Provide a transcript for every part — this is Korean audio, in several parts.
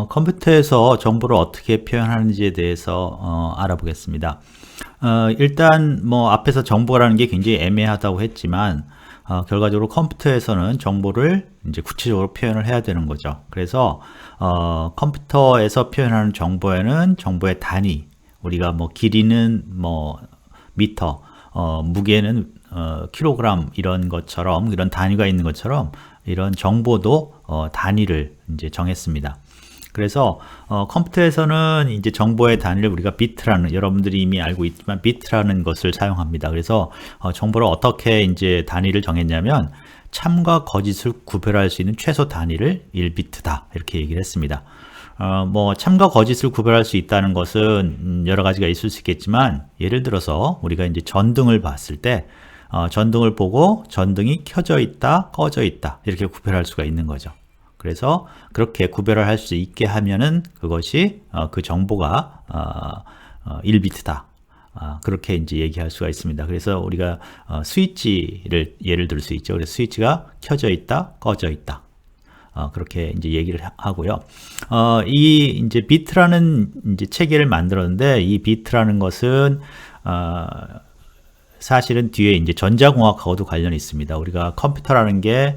컴퓨터에서 정보를 어떻게 표현하는지에 대해서 알아보겠습니다. 일단 뭐 앞에서 정보라는 게 굉장히 애매하다고 했지만 결과적으로 컴퓨터에서는 정보를 이제 구체적으로 표현을 해야 되는 거죠. 그래서 컴퓨터에서 표현하는 정보에는 정보의 단위, 우리가 뭐 길이는 뭐 미터, 무게는 킬로그램 이런 것처럼 이런 단위가 있는 것처럼 이런 정보도 단위를 이제 정했습니다. 그래서 컴퓨터에서는 이제 정보의 단위를 우리가 비트라는, 여러분들이 이미 알고 있지만 비트라는 것을 사용합니다. 그래서 정보를 어떻게 이제 단위를 정했냐면 참과 거짓을 구별할 수 있는 최소 단위를 1비트다 이렇게 얘기를 했습니다. 뭐 참과 거짓을 구별할 수 있다는 것은 여러 가지가 있을 수 있겠지만, 예를 들어서 우리가 이제 전등을 봤을 때 전등을 보고 전등이 켜져 있다, 꺼져 있다 이렇게 구별할 수가 있는 거죠. 그래서 그렇게 구별을 할 수 있게 하면은 그것이 그 정보가 1비트다. 그렇게 이제 얘기할 수가 있습니다. 그래서 우리가 스위치를 예를 들 수 있죠. 그래서 스위치가 켜져 있다, 꺼져 있다. 그렇게 이제 얘기를 하고요. 이 이제 비트라는 이제 체계를 만들었는데, 이 비트라는 것은 사실은 뒤에 이제 전자공학하고도 관련이 있습니다. 우리가 컴퓨터라는 게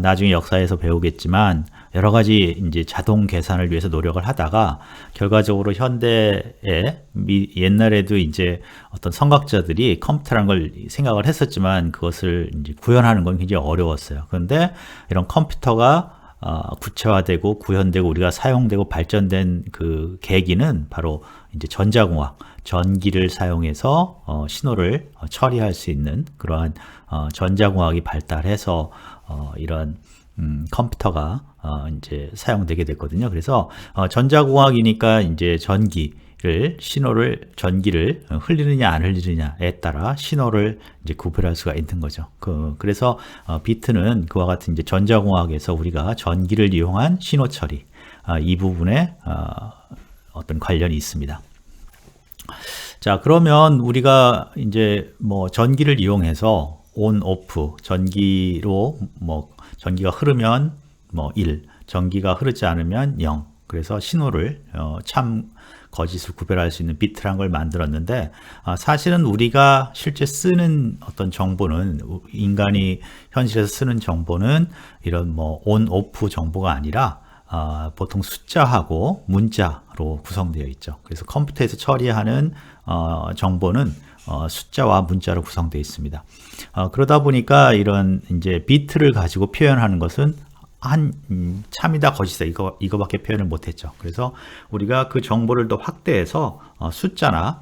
나중에 역사에서 배우겠지만 여러 가지 이제 자동 계산을 위해서 노력을 하다가 결과적으로 현대에 옛날에도 이제 어떤 선각자들이 컴퓨터라는 걸 생각을 했었지만 그것을 이제 구현하는 건 굉장히 어려웠어요. 그런데 이런 컴퓨터가 구체화되고 구현되고 우리가 사용되고 발전된 그 계기는 바로 이제 전자공학, 전기를 사용해서 신호를 처리할 수 있는 그러한 전자공학이 발달해서 이런 컴퓨터가 이제 사용되게 됐거든요. 그래서 전자공학이니까 이제 전기를 흘리느냐 안 흘리느냐에 따라 신호를 이제 구별할 수가 있는 거죠. 그래서 비트는 그와 같은 이제 전자공학에서 우리가 전기를 이용한 신호 처리, 이 부분에 어떤 관련이 있습니다. 자, 그러면 우리가 이제 뭐 전기를 이용해서 온, 오프, 전기로 뭐 전기가 흐르면 뭐 1, 전기가 흐르지 않으면 0. 그래서 신호를 참, 거짓을 구별할 수 있는 비트란 걸 만들었는데, 사실은 우리가 실제 쓰는 어떤 정보는, 인간이 현실에서 쓰는 정보는 이런 뭐 온, 오프 정보가 아니라 보통 숫자하고 문자로 구성되어 있죠. 그래서 컴퓨터에서 처리하는 정보는 숫자와 문자로 구성되어 있습니다. 그러다 보니까 이런 이제 비트를 가지고 표현하는 것은 참이다 거짓이다 이거밖에 표현을 못했죠. 그래서 우리가 그 정보를 더 확대해서 숫자나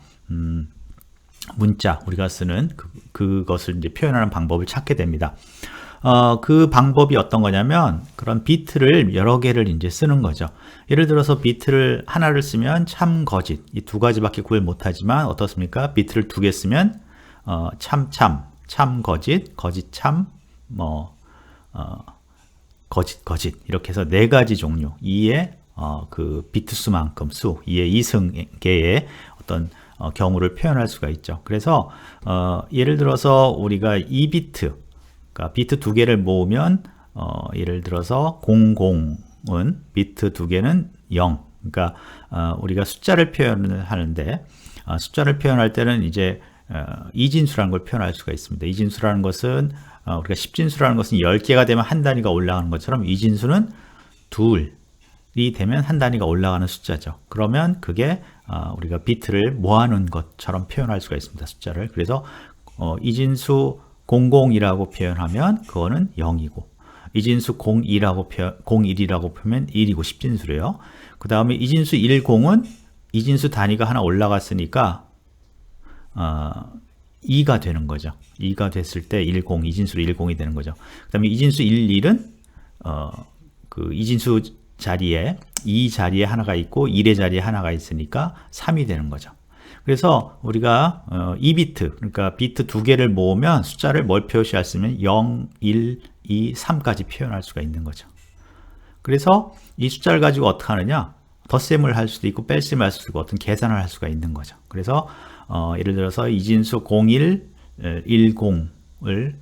문자, 우리가 쓰는 그것을 이제 표현하는 방법을 찾게 됩니다. 그 방법이 어떤 거냐면 그런 비트를 여러 개를 이제 쓰는 거죠. 예를 들어서 비트를 하나를 쓰면 참, 거짓, 이 두 가지밖에 구별 못하지만 어떻습니까? 비트를 두 개 쓰면 참, 거짓, 거짓, 참, 거짓 이렇게 해서 네 가지 종류, 2의 그 비트 수만큼 2의 2승계의 어떤 경우를 표현할 수가 있죠. 그래서 예를 들어서 우리가 2비트, 그러니까 비트 두 개를 모으면 예를 들어서 00은 비트 두 개는 0. 그러니까 우리가 숫자를 표현을 하는데 숫자를 표현할 때는 이제 이진수라는 걸 표현할 수가 있습니다. 이진수라는 것은 우리가 10진수라는 것은 10개가 되면 한 단위가 올라가는 것처럼 이진수는 둘이 되면 한 단위가 올라가는 숫자죠. 그러면 그게 우리가 비트를 모아놓은 것처럼 표현할 수가 있습니다. 숫자를. 그래서 이진수 00이라고 표현하면 그거는 0이고, 이진수 01이라고 표현하면 1이고 10진수래요. 그 다음에 이진수 10은 이진수 단위가 하나 올라갔으니까 2가 되는 거죠. 2가 됐을 때 10, 이진수로 10이 되는 거죠. 그 다음에 이진수 11은 그 이진수 자리에 2 자리에 하나가 있고 1의 자리에 하나가 있으니까 3이 되는 거죠. 그래서 우리가 2비트, 그러니까 비트 두 개를 모으면 숫자를 뭘 표시할 수 있으면 0, 1, 2, 3까지 표현할 수가 있는 거죠. 그래서 이 숫자를 가지고 어떻게 하느냐, 덧셈을 할 수도 있고 뺄셈을 할 수도 있고 어떤 계산을 할 수가 있는 거죠. 그래서 예를 들어서 이진수 01, 10을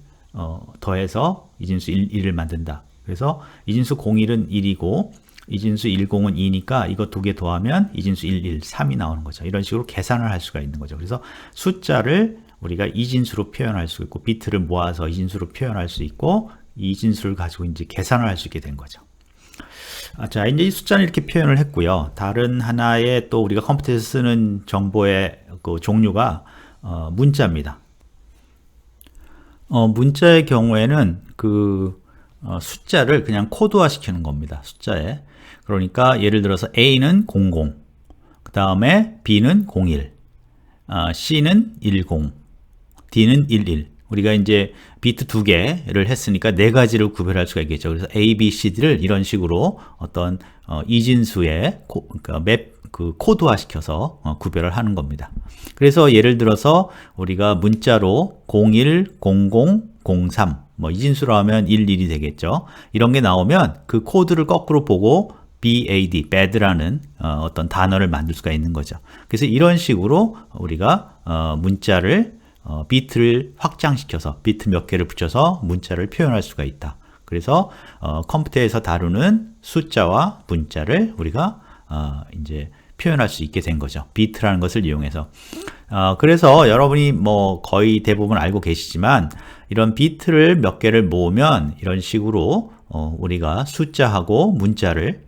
더해서 이진수 11을 만든다. 그래서 이진수 01은 1이고 이진수 10은 2니까 이거 두 개 더하면 이진수 11, 3이 나오는 거죠. 이런 식으로 계산을 할 수가 있는 거죠. 그래서 숫자를 우리가 이진수로 표현할 수 있고 비트를 모아서 이진수로 표현할 수 있고 이진수를 가지고 이제 계산을 할 수 있게 된 거죠. 자, 이제 이 숫자는 이렇게 표현을 했고요. 다른 하나의 또 우리가 컴퓨터에서 쓰는 정보의 그 종류가 문자입니다. 문자의 경우에는 숫자를 그냥 코드화 시키는 겁니다. 숫자에. 그러니까 예를 들어서 A는 00, 그 다음에 B는 01, C는 10, D는 11. 우리가 이제 비트 두 개를 했으니까 네 가지를 구별할 수가 있겠죠. 그래서 A, B, C, D를 이런 식으로 어떤 이진수의 코드화 시켜서 구별을 하는 겁니다. 그래서 예를 들어서 우리가 문자로 01, 00, 03 이진수로 하면 11이 되겠죠. 이런 게 나오면 그 코드를 거꾸로 보고 BAD, bad라는 어떤 단어를 만들 수가 있는 거죠. 그래서 이런 식으로 우리가 문자를 비트를 확장시켜서 비트 몇 개를 붙여서 문자를 표현할 수가 있다. 그래서 컴퓨터에서 다루는 숫자와 문자를 우리가 이제 표현할 수 있게 된 거죠. 비트라는 것을 이용해서. 그래서 여러분이 거의 대부분 알고 계시지만 이런 비트를 몇 개를 모으면 이런 식으로 우리가 숫자하고 문자를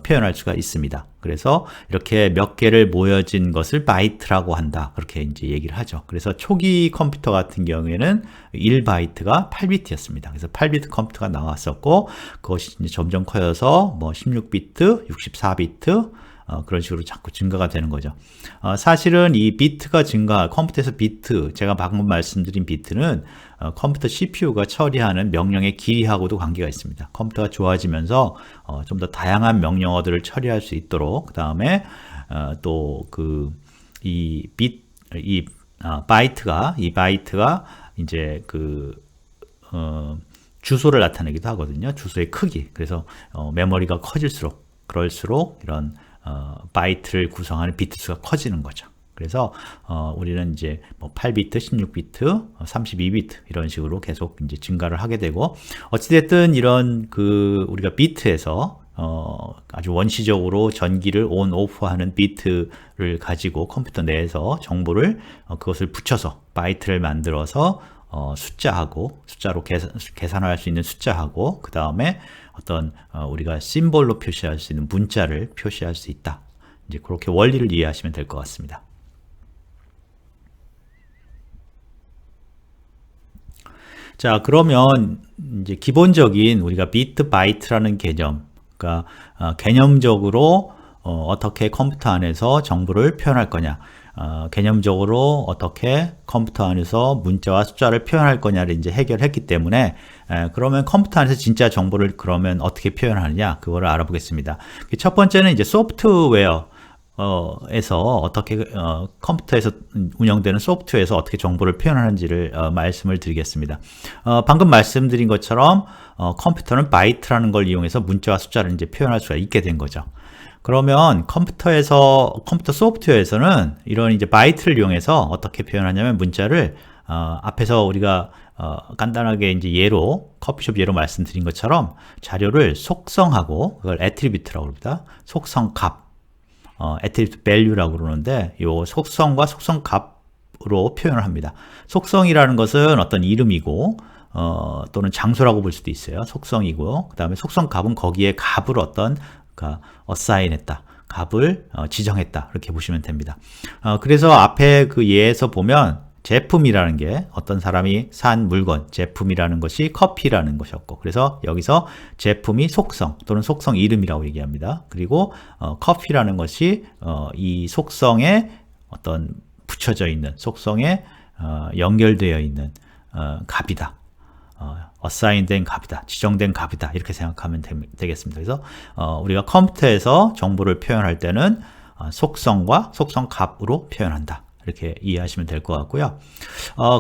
표현할 수가 있습니다. 그래서 이렇게 몇 개를 모여진 것을 바이트라고 한다. 그렇게 이제 얘기를 하죠. 그래서 초기 컴퓨터 같은 경우에는 1바이트가 8비트였습니다. 그래서 8비트 컴퓨터가 나왔었고 그것이 이제 점점 커져서 16비트, 64비트 그런 식으로 자꾸 증가가 되는 거죠. 사실은 이 비트가 컴퓨터에서 비트, 제가 방금 말씀드린 비트는 컴퓨터 CPU가 처리하는 명령의 길이하고도 관계가 있습니다. 컴퓨터가 좋아지면서 좀 더 다양한 명령어들을 처리할 수 있도록 그 다음에 또 바이트가 이제 주소를 나타내기도 하거든요. 주소의 크기. 그래서 메모리가 커질수록 그럴수록 이런 바이트를 구성하는 비트 수가 커지는 거죠. 그래서 우리는 이제 8비트, 16비트, 32비트 이런 식으로 계속 이제 증가를 하게 되고 어찌됐든 이런 우리가 비트에서 아주 원시적으로 전기를 온, 오프 하는 비트를 가지고 컴퓨터 내에서 정보를 그것을 붙여서 바이트를 만들어서 숫자로 계산할 수 있는 숫자하고 그 다음에 어떤 우리가 심볼로 표시할 수 있는 문자를 표시할 수 있다. 이제 그렇게 원리를 이해하시면 될 것 같습니다. 자, 그러면 이제 기본적인 우리가 비트 바이트라는 개념, 그러니까 개념적으로 어떻게 컴퓨터 안에서 정보를 표현할 거냐, 개념적으로 어떻게 컴퓨터 안에서 문자와 숫자를 표현할 거냐를 이제 해결했기 때문에 그러면 컴퓨터 안에서 진짜 정보를 그러면 어떻게 표현하느냐 그거를 알아보겠습니다. 첫 번째는 이제 소프트웨어 에서 어떻게 컴퓨터에서 운영되는 소프트웨어에서 어떻게 정보를 표현하는지를 말씀을 드리겠습니다. 방금 말씀드린 것처럼 컴퓨터는 바이트라는 걸 이용해서 문자와 숫자를 이제 표현할 수가 있게 된 거죠. 그러면 컴퓨터 소프트웨어에서는 이런 이제 바이트를 이용해서 어떻게 표현하냐면 문자를 앞에서 우리가 간단하게 이제 커피숍 예로 말씀드린 것처럼 자료를 속성하고 그걸 애트리뷰트라고 합니다. 속성 값. attribute value라고 그러는데 이 속성과 속성 값으로 표현을 합니다. 속성이라는 것은 어떤 이름이고 또는 장소라고 볼 수도 있어요. 속성이고 그 다음에 속성 값은 거기에 값을 assign 했다. 값을 지정했다. 이렇게 보시면 됩니다. 그래서 앞에 그 예에서 보면 제품이라는 게 어떤 사람이 산 물건, 제품이라는 것이 커피라는 것이었고 그래서 여기서 제품이 속성 또는 속성 이름이라고 얘기합니다. 그리고 커피라는 것이 이 속성에 어떤 붙여져 있는 속성에 연결되어 있는 값이다. 어사인된 값이다. 지정된 값이다. 이렇게 생각하면 되겠습니다. 그래서 우리가 컴퓨터에서 정보를 표현할 때는 속성과 속성 값으로 표현한다. 이렇게 이해하시면 될 것 같고요.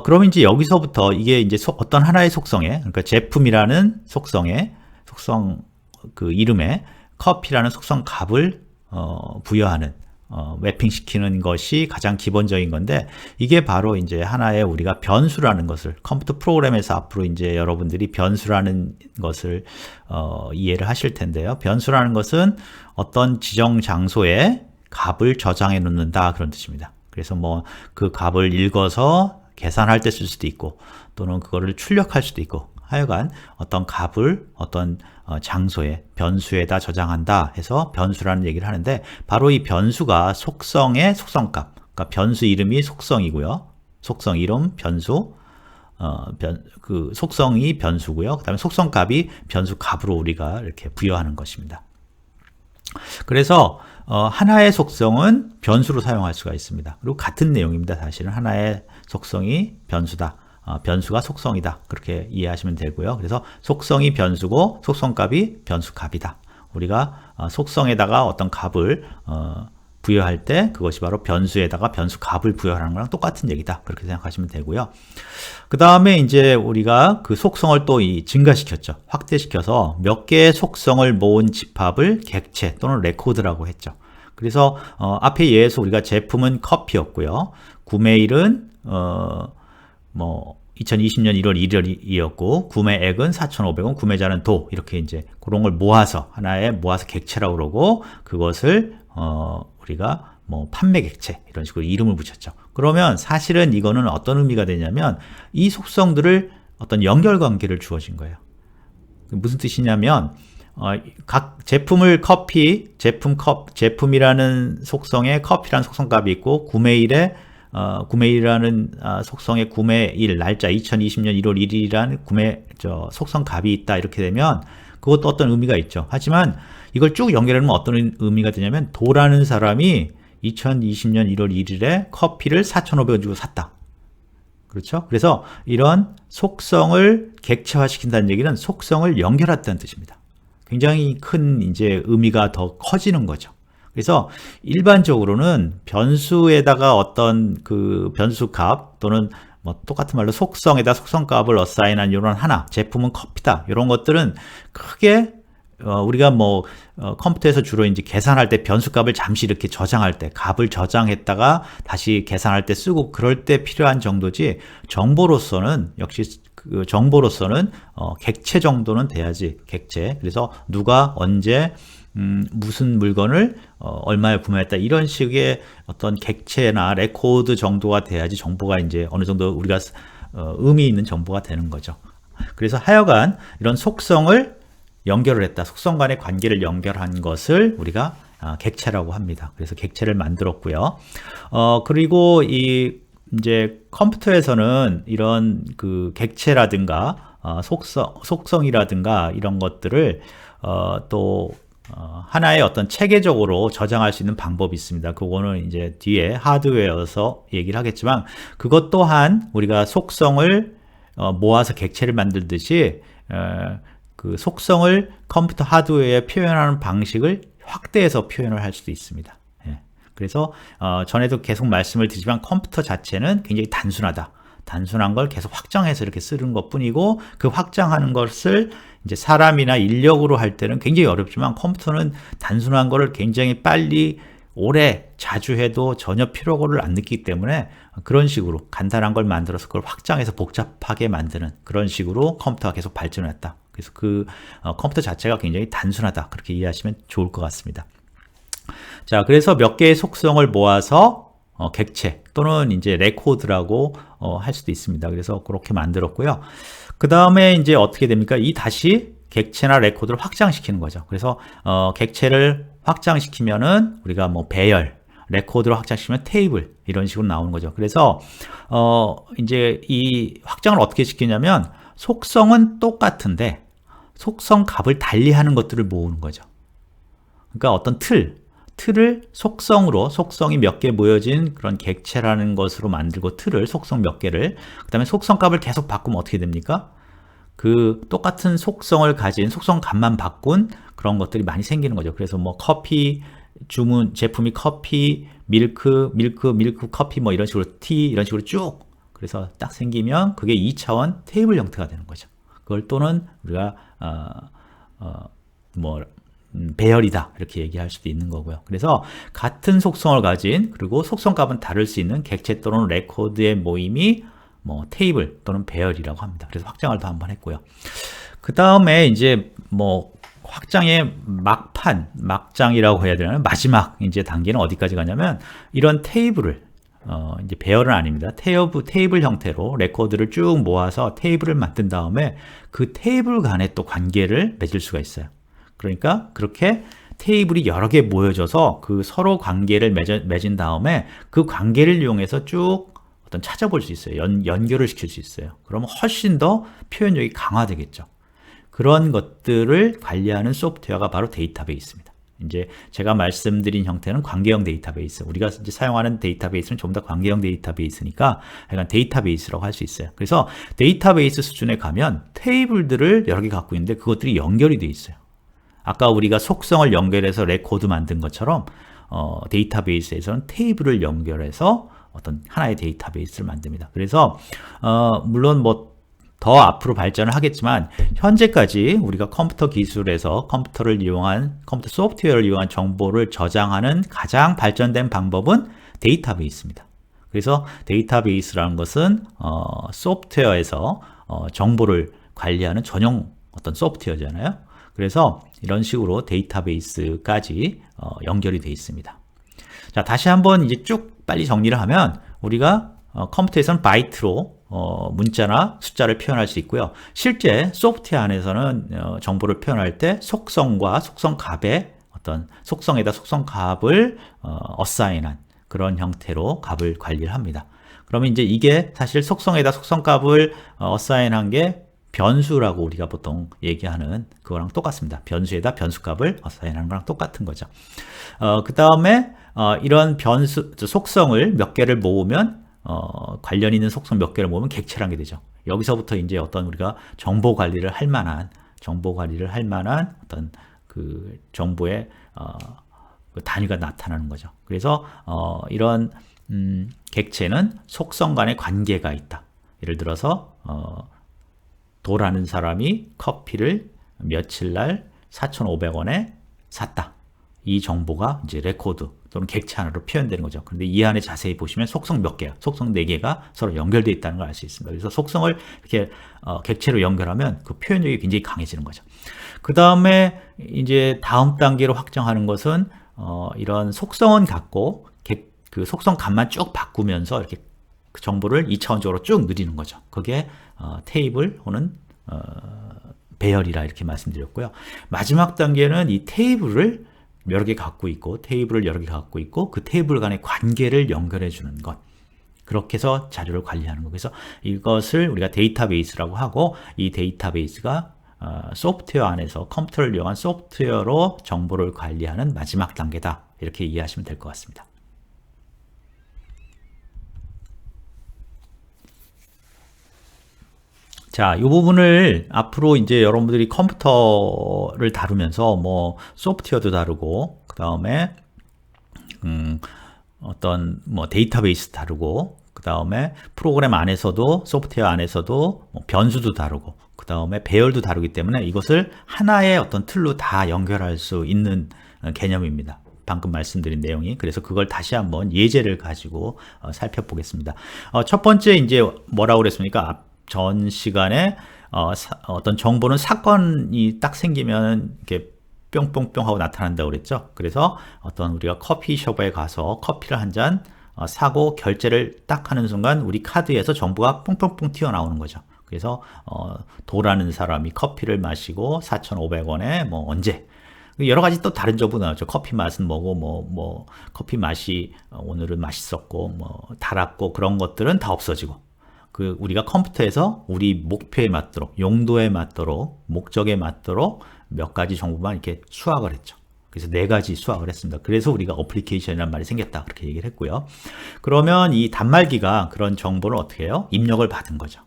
그러면 이제 여기서부터 이게 이제 어떤 하나의 속성에, 그러니까 제품이라는 속성에, 속성 이름에 커피라는 속성 값을 부여하는 매핑시키는 것이 가장 기본적인 건데, 이게 바로 이제 하나의 우리가 변수라는 것을, 컴퓨터 프로그램에서 앞으로 이제 여러분들이 변수라는 것을 이해를 하실 텐데요. 변수라는 것은 어떤 지정 장소에 값을 저장해 놓는다, 그런 뜻입니다. 그래서 뭐 그 값을 읽어서 계산할 때 쓸 수도 있고, 또는 그거를 출력할 수도 있고, 하여간 어떤 값을 어떤 장소에, 변수에다 저장한다 해서 변수라는 얘기를 하는데, 바로 이 변수가 속성의 속성값, 그러니까 변수 이름이 속성이고요. 속성 이름 변수, 그 속성이 변수고요. 그 다음에 속성값이 변수 값으로 우리가 이렇게 부여하는 것입니다. 그래서 하나의 속성은 변수로 사용할 수가 있습니다. 그리고 같은 내용입니다. 사실은 하나의 속성이 변수다, 변수가 속성이다, 그렇게 이해하시면 되고요. 그래서 속성이 변수고 속성값이 변수 값이다. 우리가 속성에다가 어떤 값을 부여할 때 그것이 바로 변수에다가 변수 값을 부여하는 거랑 똑같은 얘기다, 그렇게 생각하시면 되고요. 그 다음에 이제 우리가 그 속성을 또 증가시켰죠. 확대시켜서 몇 개의 속성을 모은 집합을 객체 또는 레코드라고 했죠. 그래서 앞에 예에서 우리가 제품은 커피였고요. 구매일은 뭐 2020년 1월 1일이었고, 구매액은 4,500원, 구매자는 도, 이렇게 이제 그런 걸 모아서 하나의 모아서 객체라고 그러고, 그것을 우리가 뭐 판매 객체 이런 식으로 이름을 붙였죠. 그러면 사실은 이거는 어떤 의미가 되냐면, 이 속성들을 어떤 연결관계를 주어진 거예요. 무슨 뜻이냐면, 각 제품을 커피, 제품이라는 속성에 커피라는 속성값이 있고, 구매일이라는 속성의 구매일 날짜 2020년 1월 1일이라는 속성값이 있다, 이렇게 되면 그것도 어떤 의미가 있죠. 하지만 이걸 쭉 연결하면 어떤 의미가 되냐면, 도라는 사람이 2020년 1월 1일에 커피를 4,500원 주고 샀다. 그렇죠? 그래서 이런 속성을 객체화시킨다는 얘기는 속성을 연결했다는 뜻입니다. 굉장히 큰 이제 의미가 더 커지는 거죠. 그래서 일반적으로는 변수에다가 어떤 그 변수값 또는 뭐 똑같은 말로 속성에다 속성값을 어사인한 이런 하나, 제품은 커피다, 이런 것들은 크게 우리가 뭐 컴퓨터에서 주로 이제 계산할 때 변수값을 잠시 이렇게 저장할 때, 값을 저장했다가 다시 계산할 때 쓰고 그럴 때 필요한 정도지, 정보로서는 역시 그 정보로서는 객체 정도는 돼야지, 객체. 그래서 누가 언제 무슨 물건을 얼마에 구매했다, 이런 식의 어떤 객체나 레코드 정도가 돼야지 정보가 이제 어느 정도 우리가 의미 있는 정보가 되는 거죠. 그래서 하여간 이런 속성을 연결을 했다, 속성 간의 관계를 연결한 것을 우리가 객체라고 합니다. 그래서 객체를 만들었고요. 그리고 이제 컴퓨터에서는 이런 그 객체라든가 속성이라든가 이런 것들을 또 하나의 어떤 체계적으로 저장할 수 있는 방법이 있습니다. 그거는 이제 뒤에 하드웨어에서 얘기를 하겠지만, 그것 또한 우리가 속성을 모아서 객체를 만들듯이 그 속성을 컴퓨터 하드웨어에 표현하는 방식을 확대해서 표현을 할 수도 있습니다. 그래서 전에도 계속 말씀을 드리지만, 컴퓨터 자체는 굉장히 단순하다. 단순한 걸 계속 확장해서 이렇게 쓰는 것 뿐이고, 그 확장하는 것을 이제 사람이나 인력으로 할 때는 굉장히 어렵지만, 컴퓨터는 단순한 거를 굉장히 빨리 오래 자주 해도 전혀 피로를 안 느끼기 때문에, 그런 식으로 간단한 걸 만들어서 그걸 확장해서 복잡하게 만드는 그런 식으로 컴퓨터가 계속 발전했다. 그래서 그 컴퓨터 자체가 굉장히 단순하다, 그렇게 이해하시면 좋을 것 같습니다. 자, 그래서 몇 개의 속성을 모아서 객체 또는 이제 레코드라고 할 수도 있습니다. 그래서 그렇게 만들었고요. 그 다음에 이제 어떻게 됩니까? 다시 객체나 레코드를 확장시키는 거죠. 그래서 객체를 확장시키면은 우리가 뭐 배열, 레코드로 확장시키면 테이블, 이런 식으로 나오는 거죠. 그래서 이제 이 확장을 어떻게 시키냐면, 속성은 똑같은데 속성 값을 달리하는 것들을 모으는 거죠. 그러니까 어떤 틀을 속성으로, 속성이 몇 개 모여진 그런 객체라는 것으로 만들고, 틀을, 속성 몇 개를, 그 다음에 속성 값을 계속 바꾸면 어떻게 됩니까? 그 똑같은 속성을 가진 속성 값만 바꾼 그런 것들이 많이 생기는 거죠. 그래서 뭐 커피 제품이 커피, 밀크, 커피, 뭐 이런 식으로 티, 이런 식으로 쭉, 그래서 딱 생기면 그게 2차원 테이블 형태가 되는 거죠. 그걸 또는 우리가 뭐 배열이다 이렇게 얘기할 수도 있는 거고요. 그래서 같은 속성을 가진 그리고 속성값은 다를 수 있는 객체 또는 레코드의 모임이 뭐 테이블 또는 배열이라고 합니다. 그래서 확장을 더 한번 했고요. 그 다음에 이제 뭐 확장의 막장이라고 해야 되나요? 마지막 이제 단계는 어디까지 가냐면 이런 테이블을 이제 배열은 아닙니다. 테이블 형태로 레코드를 쭉 모아서 테이블을 만든 다음에 그 테이블 간에 또 관계를 맺을 수가 있어요. 그러니까 그렇게 테이블이 여러 개 모여져서 그 서로 관계를 맺은 다음에 그 관계를 이용해서 쭉 어떤 찾아볼 수 있어요. 연결을 시킬 수 있어요. 그러면 훨씬 더 표현력이 강화되겠죠. 그런 것들을 관리하는 소프트웨어가 바로 데이터베이스입니다. 이제 제가 말씀드린 형태는 관계형 데이터베이스. 우리가 이제 사용하는 데이터베이스는 좀 더 관계형 데이터베이스니까 약간 데이터베이스라고 할 수 있어요. 그래서 데이터베이스 수준에 가면 테이블들을 여러 개 갖고 있는데 그것들이 연결이 돼 있어요. 아까 우리가 속성을 연결해서 레코드 만든 것처럼 데이터베이스에서는 테이블을 연결해서 어떤 하나의 데이터베이스를 만듭니다. 그래서 물론 뭐 더 앞으로 발전을 하겠지만 현재까지 우리가 컴퓨터 기술에서 컴퓨터 소프트웨어를 이용한 정보를 저장하는 가장 발전된 방법은 데이터베이스입니다. 그래서 데이터베이스라는 것은 소프트웨어에서 정보를 관리하는 전용 어떤 소프트웨어잖아요. 그래서 이런 식으로 데이터베이스까지 연결이 되어 있습니다. 자, 다시 한번 이제 쭉 빨리 정리를 하면 우리가 컴퓨터에서는 바이트로 문자나 숫자를 표현할 수 있고요. 실제 소프트웨어 안에서는 정보를 표현할 때 속성과 속성값의 어떤 속성에다 속성값을 어사인한 그런 형태로 값을 관리를 합니다. 그러면 이제 이게 사실 속성에다 속성값을 어사인한 게 변수라고 우리가 보통 얘기하는 그거랑 똑같습니다. 변수에다 변수값을 어사인하는 거랑 똑같은 거죠. 그 다음에 이런 속성을 몇 개를 모으면 관련 있는 속성 몇 개를 모으면 객체라는 게 되죠. 여기서부터 이제 어떤 우리가 정보 관리를 할 만한 어떤 그 정보의 그 단위가 나타나는 거죠. 그래서 이런 객체는 속성 간의 관계가 있다. 예를 들어서 도라는 사람이 커피를 며칠 날 4,500원에 샀다. 이 정보가 이제 레코드 또는 객체 하나로 표현되는 거죠. 그런데 이 안에 자세히 보시면 속성 몇 개야, 속성 4개가 서로 연결되어 있다는 걸 알 수 있습니다. 그래서 속성을 이렇게 객체로 연결하면 그 표현력이 굉장히 강해지는 거죠. 그 다음에 이제 다음 단계로 확장하는 것은 이런 속성은 갖고 그 속성 값만 쭉 바꾸면서 이렇게 그 정보를 2차원적으로 쭉 늘리는 거죠. 그게 테이블 혹은 배열이라 이렇게 말씀드렸고요. 마지막 단계는 이 테이블을 여러 개 갖고 있고 그 테이블 간의 관계를 연결해 주는 것, 그렇게 해서 자료를 관리하는 거. 그래서 이것을 우리가 데이터베이스라고 하고, 이 데이터베이스가 소프트웨어 안에서 컴퓨터를 이용한 소프트웨어로 정보를 관리하는 마지막 단계다, 이렇게 이해하시면 될 것 같습니다. 자, 이 부분을 앞으로 이제 여러분들이 컴퓨터를 다루면서 뭐 소프트웨어도 다루고, 그 다음에 어떤 뭐 데이터베이스 다루고, 그 다음에 프로그램 안에서도 소프트웨어 안에서도 뭐 변수도 다루고, 그 다음에 배열도 다루기 때문에 이것을 하나의 어떤 틀로 다 연결할 수 있는 개념입니다. 방금 말씀드린 내용이. 그래서 그걸 다시 한번 예제를 가지고 살펴보겠습니다. 첫 번째 이제 뭐라고 그랬습니까? 전 시간에 어떤 정보는 사건이 딱 생기면 이렇게 뿅뿅뿅 하고 나타난다고 그랬죠. 그래서 어떤 우리가 커피숍에 가서 커피를 한 잔 사고 결제를 딱 하는 순간 우리 카드에서 정보가 뿅뿅뿅 튀어나오는 거죠. 그래서 도라는 사람이 커피를 마시고 4,500원에 뭐 언제, 여러 가지 또 다른 정보 나왔죠. 커피 맛은 뭐고 뭐 커피 맛이 오늘은 맛있었고 뭐 달았고, 그런 것들은 다 없어지고, 그 우리가 컴퓨터에서 우리 목표에 맞도록, 용도에 맞도록, 목적에 맞도록 몇 가지 정보만 이렇게 수확을 했죠. 그래서 4가지 수확을 했습니다. 그래서 우리가 어플리케이션이라는 말이 생겼다, 그렇게 얘기를 했고요. 그러면 이 단말기가 그런 정보를 어떻게 해요? 입력을 받은 거죠.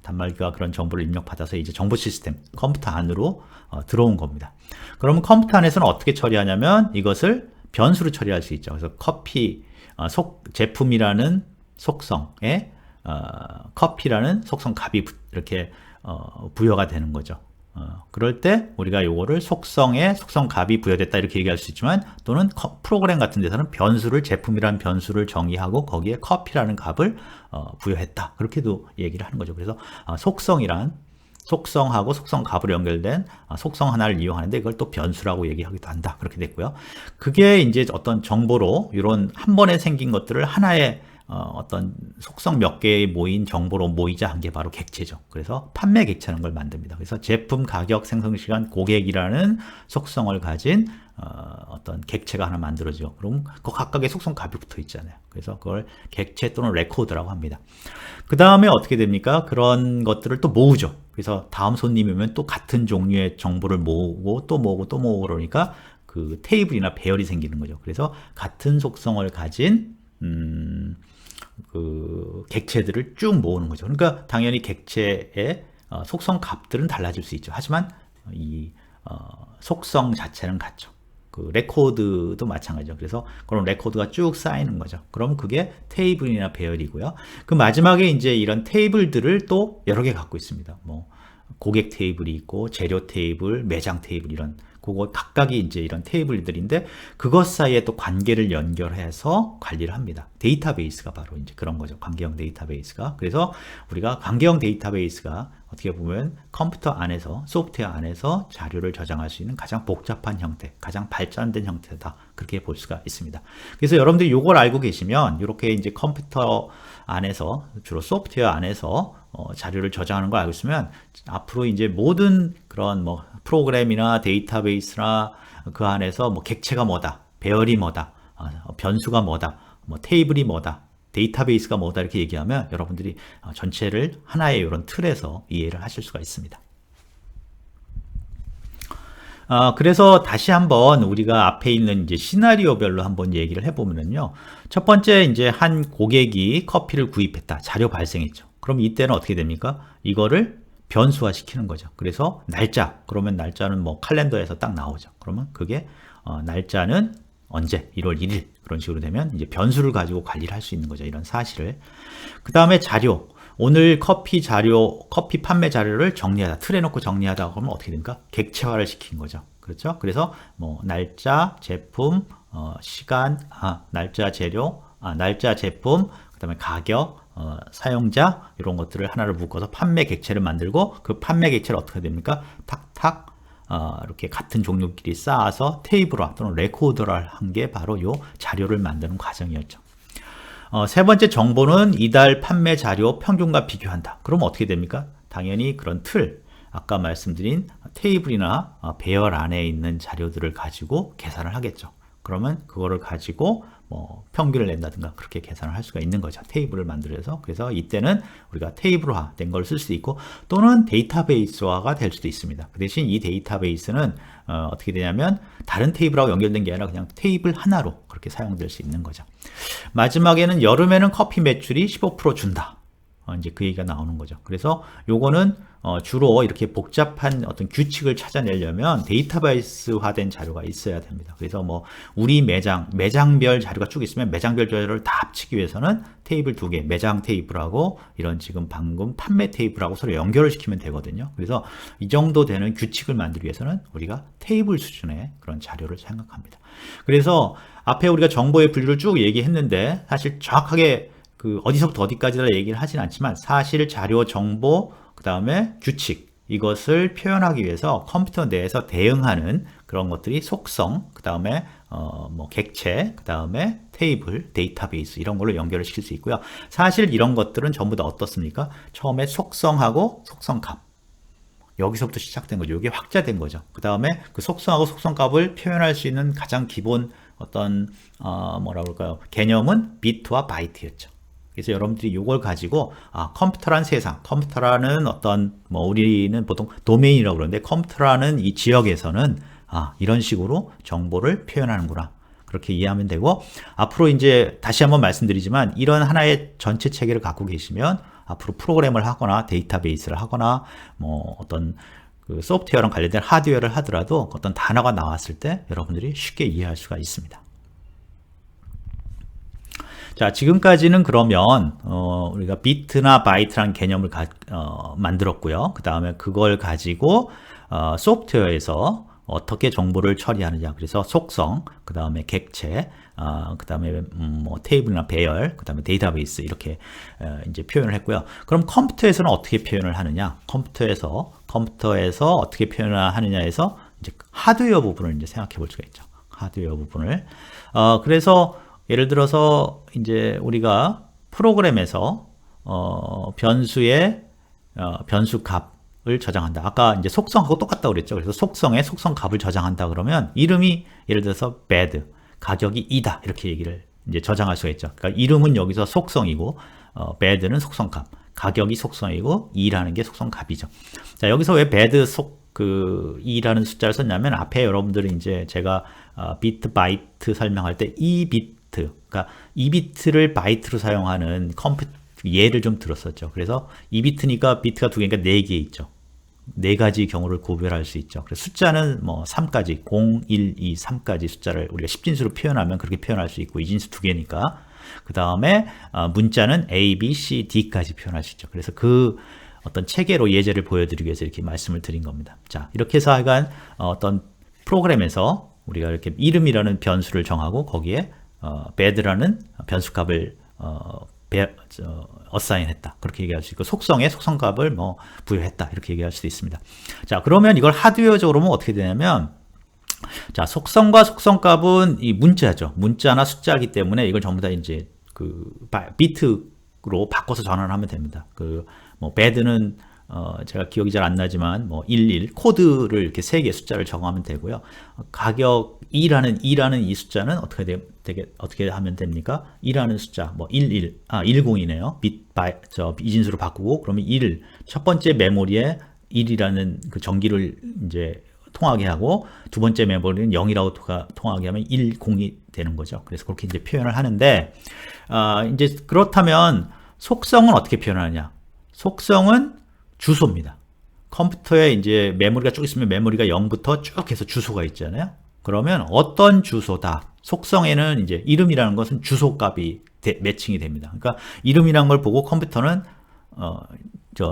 단말기가 그런 정보를 입력받아서 이제 정보 시스템, 컴퓨터 안으로 들어온 겁니다. 그러면 컴퓨터 안에서는 어떻게 처리하냐면 이것을 변수로 처리할 수 있죠. 그래서 커피 제품이라는 속성에 커피라는 속성 값이 이렇게 부여가 되는 거죠. 그럴 때 우리가 요거를 속성에 속성 값이 부여됐다 이렇게 얘기할 수 있지만, 또는 프로그램 같은 데서는 변수를, 제품이라는 변수를 정의하고 거기에 커피라는 값을 부여했다, 그렇게도 얘기를 하는 거죠. 그래서 속성이란 속성하고 속성 값으로 연결된 속성 하나를 이용하는데 이걸 또 변수라고 얘기하기도 한다, 그렇게 됐고요. 그게 이제 어떤 정보로 이런 한 번에 생긴 것들을 하나의 어떤 속성 몇 개의 모인 정보로 모이자 한 게 바로 객체죠. 그래서 판매 객체라는 걸 만듭니다. 그래서 제품, 가격, 생성 시간, 고객이라는 속성을 가진 어떤 객체가 하나 만들어지죠. 그럼 그 각각의 속성 값이 붙어 있잖아요. 그래서 그걸 객체 또는 레코드라고 합니다. 그 다음에 어떻게 됩니까? 그런 것들을 또 모으죠. 그래서 다음 손님이 오면 또 같은 종류의 정보를 모으고 또 모으고 또 모으고 그러니까 그 테이블이나 배열이 생기는 거죠. 그래서 같은 속성을 가진 그 객체들을 쭉 모으는 거죠. 그러니까 당연히 객체의 속성 값들은 달라질 수 있죠. 하지만 이 속성 자체는 같죠. 그 레코드도 마찬가지죠. 그래서 그런 레코드가 쭉 쌓이는 거죠. 그럼 그게 테이블이나 배열이고요. 그 마지막에 이제 이런 테이블들을 또 여러 개 갖고 있습니다. 뭐 고객 테이블이 있고 재료 테이블, 매장 테이블, 이런 그거 각각이 이제 이런 테이블들인데 그것 사이에 또 관계를 연결해서 관리를 합니다. 데이터베이스가 바로 이제 그런 거죠. 관계형 데이터베이스가. 그래서 우리가 관계형 데이터베이스가 어떻게 보면 컴퓨터 안에서, 소프트웨어 안에서 자료를 저장할 수 있는 가장 복잡한 형태, 가장 발전된 형태다, 그렇게 볼 수가 있습니다. 그래서 여러분들이 이걸 알고 계시면 이렇게 이제 컴퓨터 안에서, 주로 소프트웨어 안에서 자료를 저장하는 걸 알고 있으면 앞으로 이제 모든 그런 뭐 프로그램이나 데이터베이스나 그 안에서 뭐 객체가 뭐다, 배열이 뭐다, 변수가 뭐다, 뭐 테이블이 뭐다, 데이터베이스가 뭐다 이렇게 얘기하면 여러분들이 전체를 하나의 이런 틀에서 이해를 하실 수가 있습니다. 그래서 다시 한번 우리가 앞에 있는 이제 시나리오별로 한번 얘기를 해보면요. 첫 번째, 이제 한 고객이 커피를 구입했다. 자료 발생했죠. 그럼 이때는 어떻게 됩니까? 이거를 변수화 시키는 거죠. 그래서 날짜, 그러면 날짜는 뭐 칼렌더에서 딱 나오죠. 그러면 그게 날짜는 언제? 1월 1일. 그런 식으로 되면 이제 변수를 가지고 관리를 할 수 있는 거죠. 이런 사실을. 그 다음에 자료. 오늘 커피 자료, 커피 판매 자료를 정리하다, 틀에 놓고 정리하다 그러면 어떻게 됩니까? 객체화를 시킨 거죠. 그렇죠? 그래서 뭐 날짜, 제품, 시간, 날짜, 재료, 날짜, 제품, 그 다음에 가격, 사용자, 이런 것들을 하나를 묶어서 판매 객체를 만들고, 그 판매 객체를 어떻게 됩니까? 탁탁 이렇게 같은 종류끼리 쌓아서 테이블화 또는 레코드를 한 게 바로 요 자료를 만드는 과정이었죠. 세 번째 정보는 이달 판매 자료 평균과 비교한다. 그럼 어떻게 됩니까? 당연히 그런 틀, 아까 말씀드린 테이블이나 배열 안에 있는 자료들을 가지고 계산을 하겠죠. 그러면 그거를 가지고 뭐 평균을 낸다든가 그렇게 계산을 할 수가 있는 거죠. 테이블을 만들어서. 그래서 이때는 우리가 테이블화 된 걸 쓸 수 있고, 또는 데이터베이스화가 될 수도 있습니다. 그 대신 이 데이터베이스는 어떻게 되냐면 다른 테이블하고 연결된 게 아니라 그냥 테이블 하나로 그렇게 사용될 수 있는 거죠. 마지막에는 여름에는 커피 매출이 15% 준다. 이제 그 얘기가 나오는 거죠. 그래서 요거는 주로 이렇게 복잡한 어떤 규칙을 찾아내려면 데이터베이스화된 자료가 있어야 됩니다. 그래서 뭐 우리 매장별 자료가 쭉 있으면 매장별 자료를 다 합치기 위해서는 테이블 2개, 매장 테이블하고 이런 지금 방금 판매 테이블하고 서로 연결을 시키면 되거든요. 그래서 이 정도 되는 규칙을 만들기 위해서는 우리가 테이블 수준의 그런 자료를 생각합니다. 그래서 앞에 우리가 정보의 분류를 쭉 얘기했는데 사실 정확하게 그 어디서부터 어디까지라 얘기를 하진 않지만, 사실 자료, 정보, 그 다음에 규칙, 이것을 표현하기 위해서 컴퓨터 내에서 대응하는 그런 것들이 속성, 그 다음에 뭐 객체, 그 다음에 테이블, 데이터베이스, 이런 걸로 연결을 시킬 수 있고요. 사실 이런 것들은 전부 다 어떻습니까? 처음에 속성하고 속성값, 여기서부터 시작된 거죠. 이게 확자된 거죠. 그 다음에 그 속성하고 속성값을 표현할 수 있는 가장 기본 어떤 뭐라 그럴까요? 개념은 비트와 바이트였죠. 그래서 여러분들이 이걸 가지고 컴퓨터란 세상, 컴퓨터라는 어떤 뭐 우리는 보통 도메인이라고 그러는데, 컴퓨터라는 이 지역에서는 이런 식으로 정보를 표현하는구나, 그렇게 이해하면 되고, 앞으로 이제 다시 한번 말씀드리지만 이런 하나의 전체 체계를 갖고 계시면 앞으로 프로그램을 하거나 데이터베이스를 하거나 뭐 어떤 그 소프트웨어랑 관련된 하드웨어를 하더라도 어떤 단어가 나왔을 때 여러분들이 쉽게 이해할 수가 있습니다. 자, 지금까지는 그러면 우리가 비트나 바이트라는 개념을 만들었고요. 그 다음에 그걸 가지고 소프트웨어에서 어떻게 정보를 처리하느냐. 그래서 속성, 그 다음에 객체, 그 다음에 뭐 테이블이나 배열, 그 다음에 데이터베이스 이렇게 이제 표현을 했고요. 그럼 컴퓨터에서는 어떻게 표현을 하느냐? 컴퓨터에서 어떻게 표현을 하느냐에서 이제 하드웨어 부분을 이제 생각해 볼 수가 있죠. 하드웨어 부분을. 그래서 예를 들어서 이제 우리가 프로그램에서 변수의 변수 값을 저장한다. 아까 이제 속성하고 똑같다고 그랬죠. 그래서 속성에 속성 값을 저장한다 그러면 이름이 예를 들어서 bad, 가격이 2다 이렇게 얘기를 이제 저장할 수가 있죠. 그러니까 이름은 여기서 속성이고 bad는 속성 값, 가격이 속성이고 2라는 게 속성 값이죠. 자, 여기서 왜 bad 2라는 숫자를 썼냐면 앞에 여러분들이 이제 제가 비트 바이트 설명할 때 2비트, 그러니까 2비트를 바이트로 사용하는 컴퓨터 예를 좀 들었었죠. 그래서 2비트니까 비트가 2개니까 4개 있죠. 4가지 경우를 구별할 수 있죠. 그래서 숫자는 뭐 3까지 0, 1, 2, 3까지 숫자를 우리가 10진수로 표현하면 그렇게 표현할 수 있고 2진수 2개니까 그 다음에 문자는 A, B, C, D까지 표현할 수 있죠. 그래서 그 어떤 체계로 예제를 보여드리기 위해서 이렇게 말씀을 드린 겁니다. 자, 이렇게 해서 하여간 어떤 프로그램에서 우리가 이렇게 이름이라는 변수를 정하고 거기에 bad라는 변수값을 어사인했다. 그렇게 얘기할 수 있고 속성에 속성값을 뭐 부여했다. 이렇게 얘기할 수도 있습니다. 자, 그러면 이걸 하드웨어적으로 보면 어떻게 되냐면 자, 속성과 속성값은 이 문자죠. 문자나 숫자이기 때문에 이걸 전부 다 이제 그 비트로 바꿔서 전환하면 됩니다. 그 뭐 bad는 제가 기억이 잘 안 나지만 뭐 11 코드를 이렇게 3개 숫자를 적용하면 되고요. 가격 2라는 이 숫자는 어떻게 하면 됩니까? 2라는 숫자 뭐 10이네요. 이진수로 바꾸고 그러면 1을 첫 번째 메모리에 1이라는 그 전기를 이제 통하게 하고 두 번째 메모리는 0이라고 통하게 하면 10이 되는 거죠. 그래서 그렇게 이제 표현을 하는데 이제 그렇다면 속성은 어떻게 표현하느냐? 속성은 주소입니다. 컴퓨터에 이제 메모리가 쭉 있으면 메모리가 0부터 쭉 해서 주소가 있잖아요. 그러면 어떤 주소다. 속성에는 이제 이름이라는 것은 주소 값이 매칭이 됩니다. 그러니까 이름이라는 걸 보고 컴퓨터는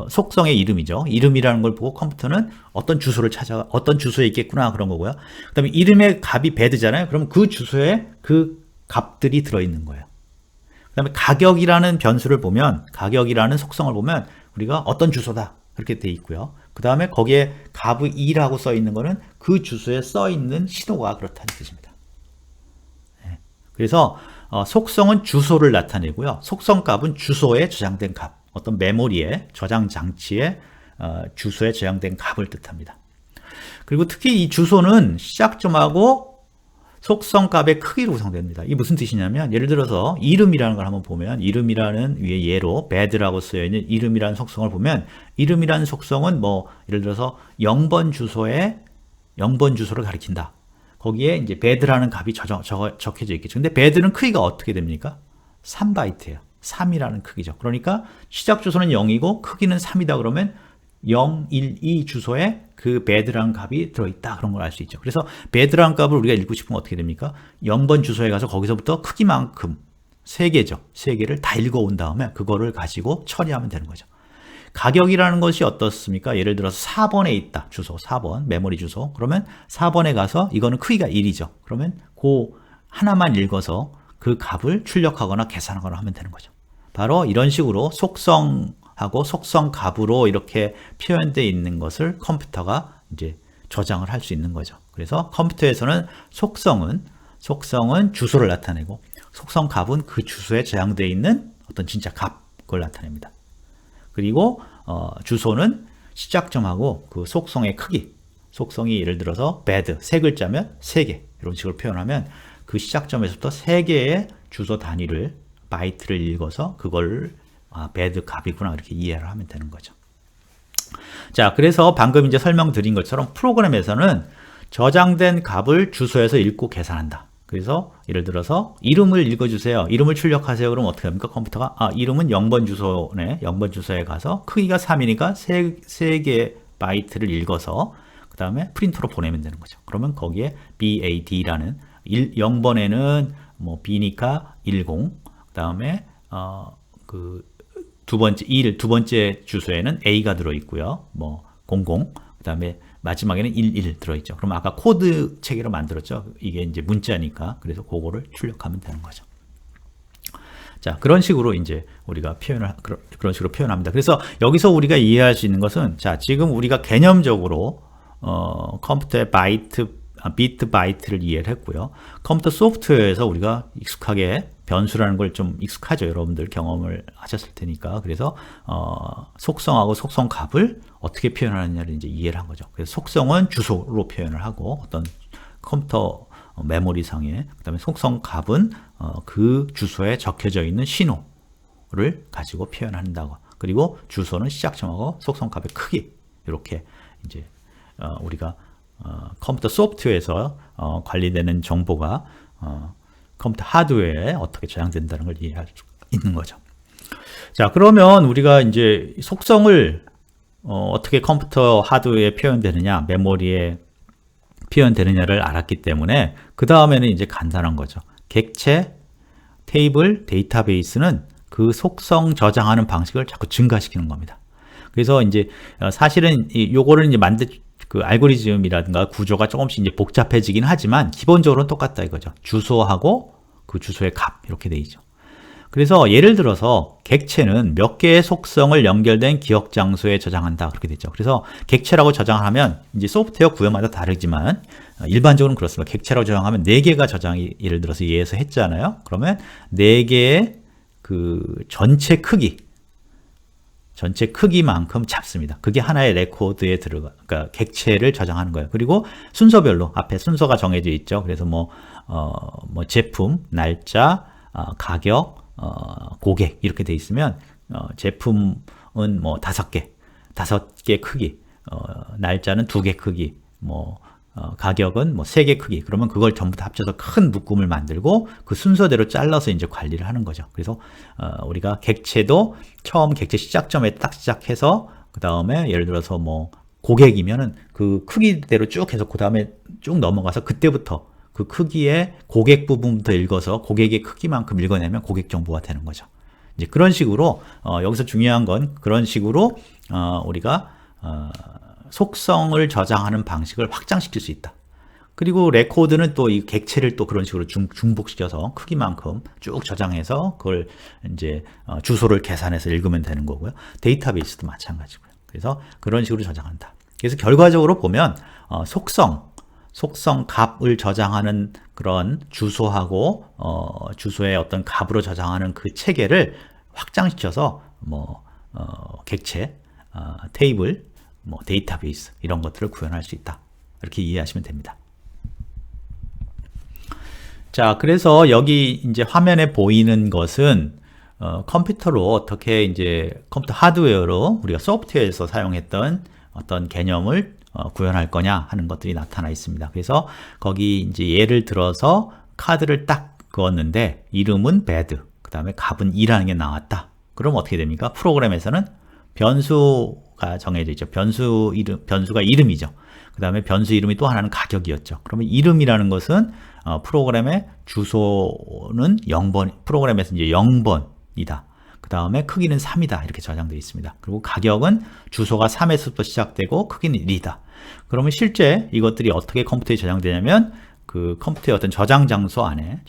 속성의 이름이죠. 이름이라는 걸 보고 컴퓨터는 어떤 주소에 있겠구나 그런 거고요. 그다음에 이름의 값이 bad잖아요. 그럼 그 주소에 그 값들이 들어있는 거예요. 그다음에 가격이라는 변수를 보면 가격이라는 속성을 보면 우리가 어떤 주소다 그렇게 돼 있고요. 그 다음에 거기에 값의 2라고 써 있는 거는 그 주소에 써 있는 신호가 그렇다는 뜻입니다. 네. 그래서 속성은 주소를 나타내고요. 속성 값은 주소에 저장된 값, 어떤 메모리에 저장 장치에 주소에 저장된 값을 뜻합니다. 그리고 특히 이 주소는 시작점하고 속성 값의 크기로 구성됩니다. 이게 무슨 뜻이냐면 예를 들어서 이름이라는 걸 한번 보면 이름이라는 위에 예로 bad라고 쓰여 있는 이름이라는 속성을 보면 이름이라는 속성은 뭐 예를 들어서 0번 주소를 가리킨다. 거기에 이제 bad라는 값이 적혀져 있겠죠. 근데 bad는 크기가 어떻게 됩니까? 3바이트예요. 3이라는 크기죠. 그러니까 시작 주소는 0이고 크기는 3이다 그러면 0, 1, 2 주소에 그 bad라는 값이 들어있다 그런 걸 알 수 있죠. 그래서 bad라는 값을 우리가 읽고 싶으면 어떻게 됩니까? 0번 주소에 가서 거기서부터 크기만큼 3개죠. 3개를 다 읽어온 다음에 그거를 가지고 처리하면 되는 거죠. 가격이라는 것이 어떻습니까? 예를 들어서 4번에 있다. 주소 4번 메모리 주소. 그러면 4번에 가서 이거는 크기가 1이죠. 그러면 그 하나만 읽어서 그 값을 출력하거나 계산하거나 하면 되는 거죠. 바로 이런 식으로 속성하고 속성 값으로 이렇게 표현되어 있는 것을 컴퓨터가 이제 저장을 할 수 있는 거죠. 그래서 컴퓨터에서는 속성은 주소를 나타내고 속성 값은 그 주소에 저장되어 있는 어떤 진짜 값을 나타냅니다. 그리고 주소는 시작점하고 그 속성의 크기, 속성이 예를 들어서 bad 3글자면 3개 이런 식으로 표현하면 그 시작점에서부터 3개의 주소 단위를 바이트를 읽어서 그걸 bad 값이구나 이렇게 이해를 하면 되는 거죠. 자, 그래서 방금 이제 설명드린 것처럼 프로그램에서는 저장된 값을 주소에서 읽고 계산한다. 그래서 예를 들어서 이름을 읽어주세요. 이름을 출력하세요. 그럼 어떻게 합니까? 컴퓨터가 이름은 0번 주소네. 0번 주소에 가서 크기가 3이니까 3개의 바이트를 읽어서 그 다음에 프린터로 보내면 되는 거죠. 그러면 거기에 BAD라는 0번에는 뭐 B니까 10, 그 다음에 그 두 번째 주소에는 A가 들어있고요. 뭐 00, 그 다음에 마지막에는 11 들어있죠. 그럼 아까 코드 체계로 만들었죠. 이게 이제 문자니까. 그래서 그거를 출력하면 되는 거죠. 자, 그런 식으로 이제 우리가 그런 식으로 표현합니다. 그래서 여기서 우리가 이해할 수 있는 것은, 자, 지금 우리가 개념적으로, 컴퓨터의 비트 바이트를 이해를 했고요. 컴퓨터 소프트웨어에서 우리가 익숙하게 변수라는 걸 좀 익숙하죠. 여러분들 경험을 하셨을 테니까. 그래서, 속성하고 속성 값을 어떻게 표현하느냐를 이제 이해를 한 거죠. 그래서 속성은 주소로 표현을 하고, 어떤 컴퓨터 메모리상에, 그 다음에 속성 값은 그 주소에 적혀져 있는 신호를 가지고 표현한다고. 그리고 주소는 시작점하고 속성 값의 크기. 이렇게 이제 우리가 컴퓨터 소프트웨어에서 관리되는 정보가 컴퓨터 하드웨어에 어떻게 저장된다는 걸 이해할 수 있는 거죠. 자, 그러면 우리가 이제 속성을 어떻게 컴퓨터 하드웨어에 표현되느냐, 메모리에 표현되느냐를 알았기 때문에 그 다음에는 이제 간단한 거죠. 객체, 테이블, 데이터베이스는 그 속성 저장하는 방식을 자꾸 증가시키는 겁니다. 그래서 이제 사실은 요거를 이제 그 알고리즘이라든가 구조가 조금씩 이제 복잡해지긴 하지만 기본적으로는 똑같다 이거죠. 주소하고 그 주소의 값 이렇게 돼 있죠. 그래서 예를 들어서 객체는 몇 개의 속성을 연결된 기억 장소에 저장한다 그렇게 됐죠. 그래서 객체라고 저장을 하면 이제 소프트웨어 구현마다 다르지만 일반적으로는 그렇습니다. 객체라고 저장하면 4개가 저장이 예를 들어서 예에서 했잖아요. 그러면 4개의 그 전체 크기만큼 잡습니다. 그게 하나의 레코드에 그러니까 객체를 저장하는 거예요. 그리고 순서별로 앞에 순서가 정해져 있죠. 그래서 뭐 제품, 날짜, 가격, 고객 이렇게 돼 있으면 제품은 뭐 5개 크기, 날짜는 2개 크기, 가격은 뭐 3개 크기. 그러면 그걸 전부 다 합쳐서 큰 묶음을 만들고 그 순서대로 잘라서 이제 관리를 하는 거죠. 그래서 우리가 객체도 처음 객체 시작점에 딱 시작해서 그 다음에 예를 들어서 뭐 고객이면은 그 크기대로 쭉 해서 그 다음에 쭉 넘어가서 그때부터 그 크기의 고객 부분부터 읽어서 고객의 크기만큼 읽어내면 고객 정보가 되는 거죠. 이제 그런 식으로 여기서 중요한 건 그런 식으로 우리가 속성을 저장하는 방식을 확장시킬 수 있다. 그리고 레코드는 또 이 객체를 또 그런 식으로 중복시켜서 크기만큼 쭉 저장해서 그걸 이제 주소를 계산해서 읽으면 되는 거고요. 데이터베이스도 마찬가지고요. 그래서 그런 식으로 저장한다. 그래서 결과적으로 보면 속성 값을 저장하는 그런 주소하고 주소의 어떤 값으로 저장하는 그 체계를 확장시켜서 객체, 테이블, 데이터베이스 이런 것들을 구현할 수 있다. 이렇게 이해하시면 됩니다. 자, 그래서 여기 이제 화면에 보이는 것은 컴퓨터로 어떻게 이제 컴퓨터 하드웨어로 우리가 소프트웨어에서 사용했던 어떤 개념을 구현할 거냐 하는 것들이 나타나 있습니다. 그래서 거기 이제 예를 들어서 카드를 딱 그었는데 이름은 bad, 그 다음에 값은 2라는 게 나왔다. 그럼 어떻게 됩니까? 프로그램에서는 변수가 정해져 있죠. 변수가 이름이죠. 그 다음에 변수 이름이 또 하나는 가격이었죠. 그러면 이름이라는 것은 프로그램의 주소는 0번, 프로그램에서 이제 0번이다. 그 다음에 크기는 3이다. 이렇게 저장되어 있습니다. 그리고 가격은 주소가 3에서부터 시작되고 크기는 1이다. 그러면 실제 이것들이 어떻게 컴퓨터에 저장되냐면 그 컴퓨터의 어떤 저장 장소 안에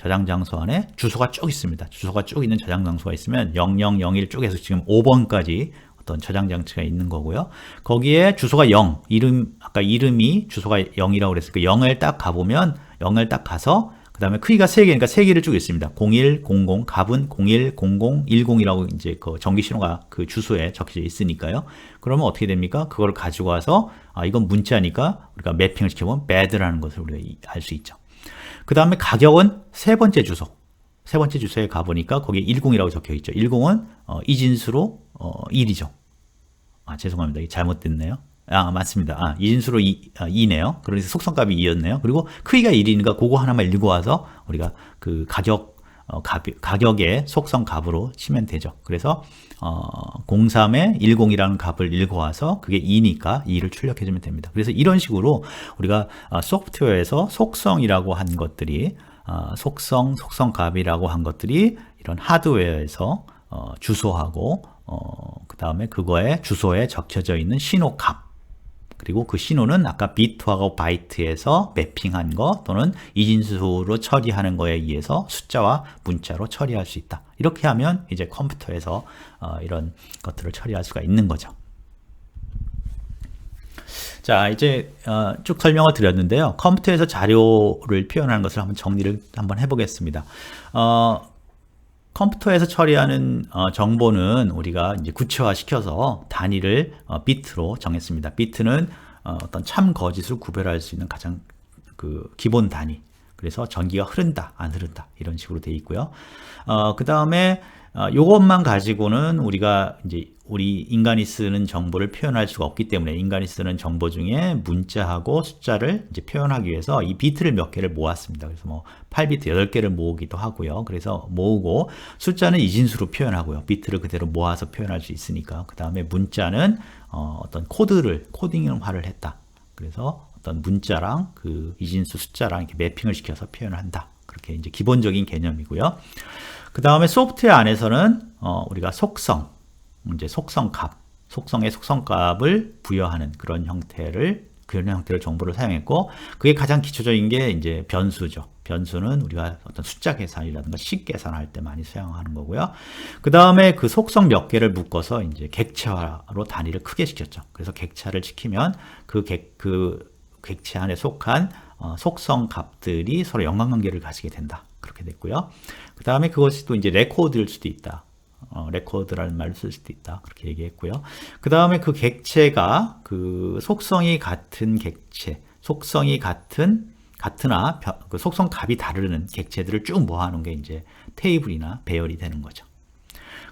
주소가 쭉 있습니다. 주소가 쭉 있는 저장 장소가 있으면 0001 쪽에서 지금 5번까지 어떤 저장 장치가 있는 거고요. 거기에 주소가 0, 아까 이름이 주소가 0이라고 그랬으니까 0을 딱 가보면 0을 딱 가서 그 다음에 크기가 3개니까 3개를 쭉 있습니다. 01, 00, 값은 01, 00, 10이라고 이제 그 전기 신호가 그 주소에 적혀져 있으니까요. 그러면 어떻게 됩니까? 그걸 가지고 와서 이건 문자니까 우리가 매핑을 시켜보면 bad라는 것을 우리가 알 수 있죠. 그 다음에 가격은 세 번째 주소에 가보니까 거기에 10이라고 적혀 있죠. 10은 이진수로 1이죠. 죄송합니다. 잘못됐네요. 맞습니다. 이진수로 2네요. 그래서 속성값이 2였네요. 그리고 크기가 1이니까 그거 하나만 읽어와서 우리가 그 가격의 속성 값으로 치면 되죠. 그래서 03에 10이라는 값을 읽어와서 그게 2니까 2를 출력해주면 됩니다. 그래서 이런 식으로 우리가 소프트웨어에서 속성이라고 한 것들이 속성값이라고 한 것들이 이런 하드웨어에서 주소하고 그 다음에 그거에 주소에 적혀져 있는 신호값, 그리고 그 신호는 아까 비트하고 바이트에서 매핑한 거 또는 이진수로 처리하는 거에 의해서 숫자와 문자로 처리할 수 있다. 이렇게 하면 이제 컴퓨터에서 이런 것들을 처리할 수가 있는 거죠. 자, 이제 쭉 설명을 드렸는데요. 컴퓨터에서 자료를 표현하는 것을 한번 정리를 한번 해보겠습니다. 컴퓨터에서 처리하는 정보는 우리가 이제 구체화시켜서 단위를 비트로 정했습니다. 비트는 어떤 참 거짓을 구별할 수 있는 가장 그 기본 단위. 그래서 전기가 흐른다, 안 흐른다 이런 식으로 되어 있고요. 그 다음에 이것만 가지고는 우리가 이제 우리 인간이 쓰는 정보를 표현할 수가 없기 때문에 인간이 쓰는 정보 중에 문자하고 숫자를 이제 표현하기 위해서 이 비트를 몇 개를 모았습니다. 그래서 뭐 8비트 8개를 모으기도 하고요. 그래서 모으고 숫자는 이진수로 표현하고요. 비트를 그대로 모아서 표현할 수 있으니까. 그 다음에 문자는 어떤 코딩화를 했다. 그래서 어떤 문자랑 그 이진수 숫자랑 이렇게 매핑을 시켜서 표현을 한다. 그렇게 이제 기본적인 개념이고요. 그 다음에 소프트웨어 안에서는 우리가 이제 속성의 속성값을 부여하는 그런 형태를 정보를 사용했고, 그게 가장 기초적인 게 이제 변수죠. 변수는 우리가 어떤 숫자 계산이라든가 식 계산할 때 많이 사용하는 거고요. 그 다음에 그 속성 몇 개를 묶어서 이제 객체화로 단위를 크게 시켰죠. 그래서 객체화를 시키면 그 객체 안에 속한 속성 값들이 서로 연관관계를 가지게 된다. 그렇게 됐고요. 그 다음에 그것이 또 이제 레코드일 수도 있다. 레코드라는 말을 쓸 수도 있다. 그렇게 얘기했고요. 그 다음에 그 객체가 그 속성이 같은 객체, 속성이 같으나 그 속성 값이 다르는 객체들을 쭉 모아놓은 게 이제 테이블이나 배열이 되는 거죠.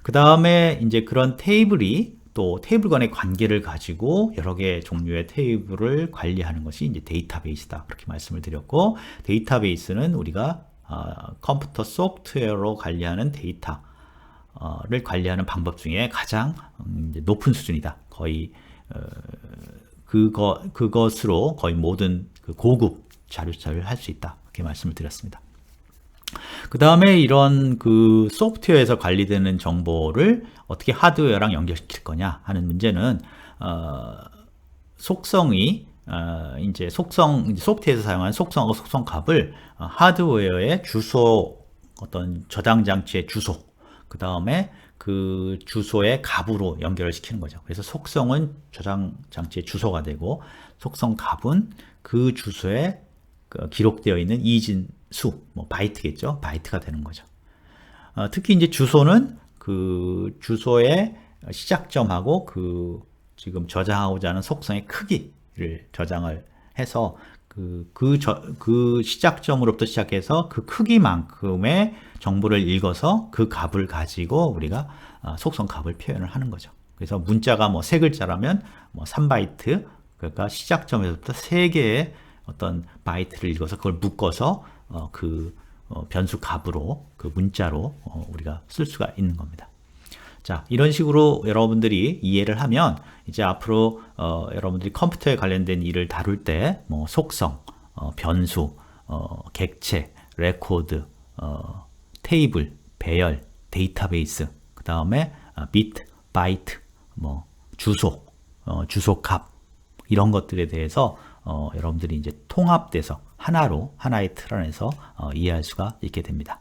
그 다음에 이제 그런 테이블이 또 테이블 간의 관계를 가지고 여러 개의 종류의 테이블을 관리하는 것이 이제 데이터베이스다. 그렇게 말씀을 드렸고, 데이터베이스는 우리가 컴퓨터 소프트웨어로 관리하는 데이터를 관리하는 방법 중에 가장 이제 높은 수준이다. 거의 그것으로 거의 모든 그 고급 자료 처리를 할 수 있다. 이렇게 말씀을 드렸습니다. 그 다음에 이런 그 소프트웨어에서 관리되는 정보를 어떻게 하드웨어랑 연결시킬 거냐 하는 문제는 이제 소프트웨어에서 사용하는 속성하고 속성 값을 하드웨어의 주소, 어떤 저장 장치의 주소, 그 다음에 그 주소의 값으로 연결을 시키는 거죠. 그래서 속성은 저장 장치의 주소가 되고, 속성 값은 그 주소에 기록되어 있는 이진수, 뭐 바이트겠죠. 바이트가 되는 거죠. 특히 이제 주소는 그 주소의 시작점하고 그 지금 저장하고자 하는 속성의 크기를 저장을 해서 그 시작점으로부터 시작해서 그 크기만큼의 정보를 읽어서 그 값을 가지고 우리가 속성 값을 표현을 하는 거죠. 그래서 문자가 뭐 3글자라면 뭐 3바이트, 그러니까 시작점에서부터 3개의 어떤 바이트를 읽어서 그걸 묶어서 변수 값으로 그 문자로 우리가 쓸 수가 있는 겁니다. 자, 이런 식으로 여러분들이 이해를 하면 이제 앞으로 여러분들이 컴퓨터에 관련된 일을 다룰 때 뭐 속성, 변수, 객체, 레코드, 테이블, 배열, 데이터베이스, 그 다음에 비트, 바이트, 뭐 주소, 주소 값, 이런 것들에 대해서 여러분들이 이제 통합돼서 하나의 틀 안에서 이해할 수가 있게 됩니다.